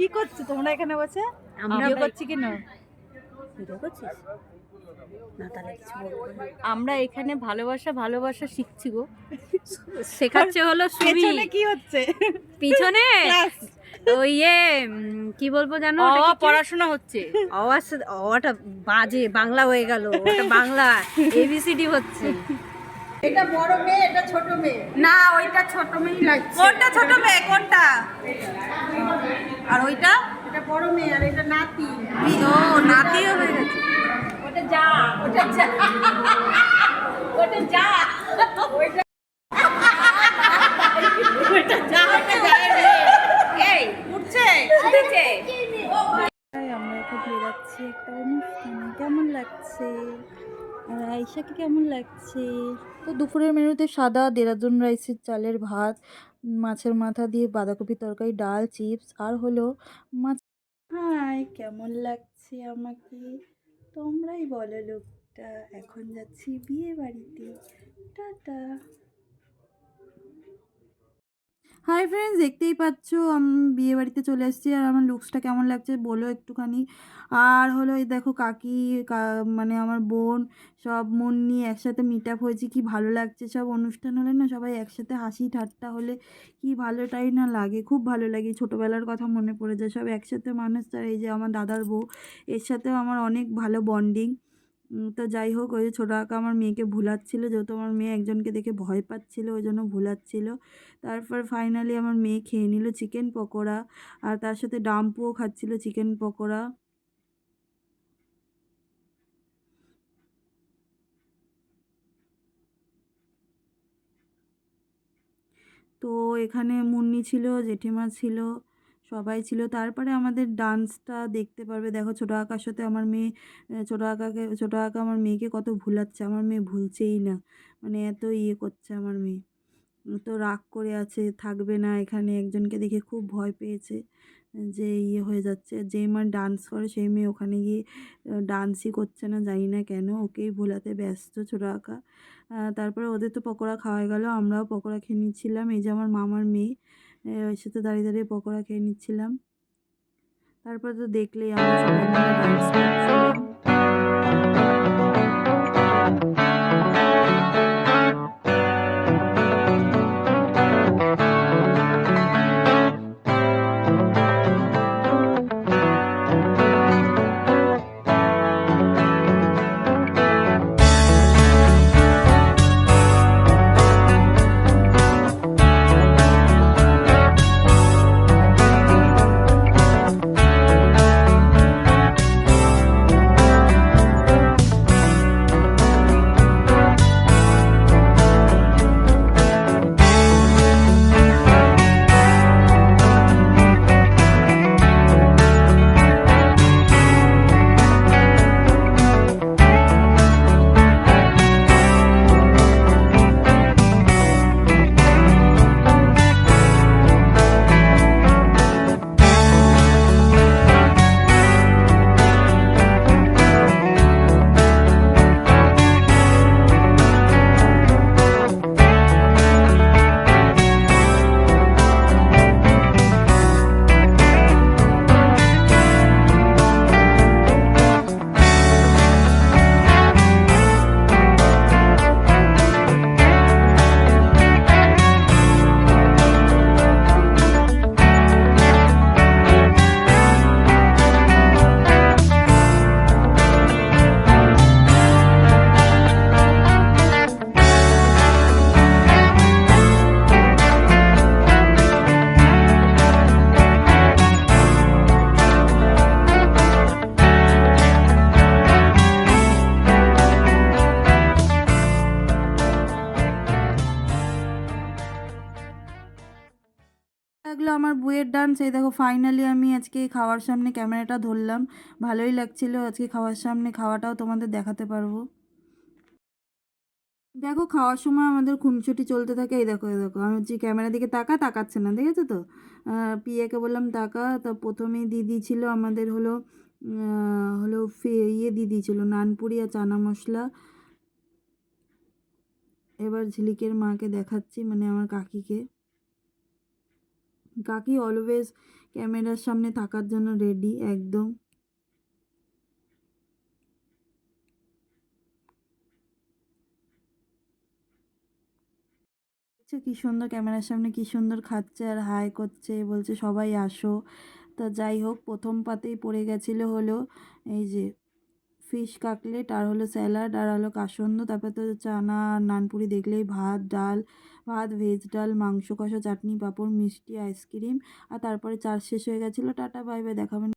কি করছো তোমরা এখানে বসে? আমরা ভিডিও করছি কেন? ভিডিও করছিস না? তাহলে কিছু বলবো না। আমরা এখানে ভালোবাসা শিখছি গো। শেখাচ্ছে হলো সুমি। পেছনে কি হচ্ছে? পিছনে ক্লাস। ওই কি বলবো জানো, পড়াশোনা হচ্ছে। অটা বাজে বাংলা হয়ে গেল, ওটা বাংলা এবিসিডি হচ্ছে। এটা বড় মেয়ে, এটা ছোট মেয়ে। না, ওইটা ছোট মেয়েই লাগছে। কোনটা ছোট মেয়ে কোনটা? আর ওইটা? এটা বড় মেয়ে আর এটা নাতি। ও নাতিও হয়ে গেছে। ওটা যা, ওটা যা। ওটা যা। ওইটা ওইটা যা, ওটা যা। এই উঠছে, উঠেছে। আমরা এখন বেরাচ্ছি একটা অনুষ্ঠানে। কেমন লাগছে? আর আয়েশাকে কেমন লাগছে? তো দুপুরের মেনুতে সাদা দেরাদুন রাইসের চালের ভাত, মাছের মাথা দিয়ে বাঁধাকপি তরকারি, ডাল, চিপস আর হলো মাছ। হাই, কেমন লাগছে আমাকে? তোমরাই বলো লোকটা। এখন যাচ্ছি বিয়ে বাড়িতে। টাটা। হাই ফ্রেন্ডস, দেখতেই পাচ্ছ আমি বিয়ে বাড়িতে চলে এসেছি। আর আমার লুকসটা কেমন লাগছে বলো একটুখানি। আর হলো এই দেখো কাকি, মানে আমার বোন, সব মন নিয়ে একসাথে মিট আপ হয়েছি। কি ভালো লাগছে, সব অনুষ্ঠান হলে না সবাই একসাথে হাসি ঠাট্টা হলে কি ভালোটাই না লাগে, খুব ভালো লাগে। ছোটোবেলার কথা মনে পড়ে যায়, সব একসাথে মানুষ। আর এই যে আমার দাদার বউ, এর সাথেও আমার অনেক ভালো বন্ডিং। তো যাই হোক, ওই যে ছোটো কাকা আমার মেয়েকে ভুলাচ্ছিলো, যেহেতু আমার মেয়ে একজনকে দেখে ভয় পাচ্ছিলো ওই জন্য ভুলাচ্ছিল। তারপর ফাইনালি আমার মেয়ে খেয়ে নিল চিকেন পকোড়া, আর তার সাথে ডাম্পুও খাচ্ছিল চিকেন পকোড়া। তো এখানে মুন্নি ছিল, জেঠিমা ছিল, সবাই ছিল। তারপরে আমাদের ডান্সটা দেখতে পারবে। দেখো ছোটো কাকার সাথে আমার মেয়ে, ছোটো কাকা আমার মেয়েকে কত ভুলাচ্ছে। আমার মেয়ে ভুলছেই না, মানে এত ইয়ে করছে আমার মেয়ে। তো রাগ করে আছে, থাকবে না এখানে। একজনকে দেখে খুব ভয় পেয়েছে যে ইয়ে হয়ে যাচ্ছে। যেই মা ডান্স করে সেই মেয়ে ওখানে গিয়ে ডান্সই করছে না, জানি না কেন। ওকেই ভোলাতে ব্যস্ত ছোটো কাকা। তারপরে ওদের তো পকোড়া খাওয়া গেল, আমরাও পকোড়া খেয়ে নিচ্ছিলাম। এই যে আমার মামার মেয়ে, ওর সাথে দাঁড়িয়ে দাঁড়িয়ে পকোড়া খেয়ে নিচ্ছিলাম। তারপরে তো দেখলেই আমরা সবাই মিলে ডান্স করছিলাম। লাগলো আমার বইয়ের ডান্স। এই দেখো ফাইনালি আমি আজকে খাওয়ার সামনে ক্যামেরাটা ধরলাম, ভালোই লাগছিল আজকে খাওয়ার সামনে। খাওয়াটাও তোমাদের দেখাতে পারবো। দেখো খাওয়ার সময় আমাদের খুনসুটি চলতে থাকে। এই দেখো, এই দেখো, আমি হচ্ছে ক্যামেরার দিকে তাকাচ্ছে না, দেখেছো তো। পিয়াকে বললাম তাকা, তা প্রথমেই দিদি ছিল আমাদের হলো হলো ইয়ে দিদি ছিল নানপুরি আর চানা মশলা। এবার ঝিলিকের মাকে দেখাচ্ছি, মানে আমার কাকিকে। কাকি অলওয়েজ ক্যামেরার সামনে থাকার জন্য রেডি একদম। দেখছো কি সুন্দর ক্যামেরার সামনে কি সুন্দর খাচ্ছে আর হাই করছে, বলছে সবাই আসো। তা যাই হোক, প্রথম পাতেই পড়ে গেছিলো হলো এই যে ফিশ কাটলেট, আর হলো স্যালাড, আর হলো কাসন্দ, তারপর তো চানা আর নানপুরি দেখলেই, ভাত ডাল, ভাত ভেজ ডাল, মাংস কষা, চাটনি পাঁপড় মিষ্টি আইসক্রিম, আর তারপরে চার্জ শেষ হয়ে গেছিলো। টাটা বাই বাই, দেখাবেন।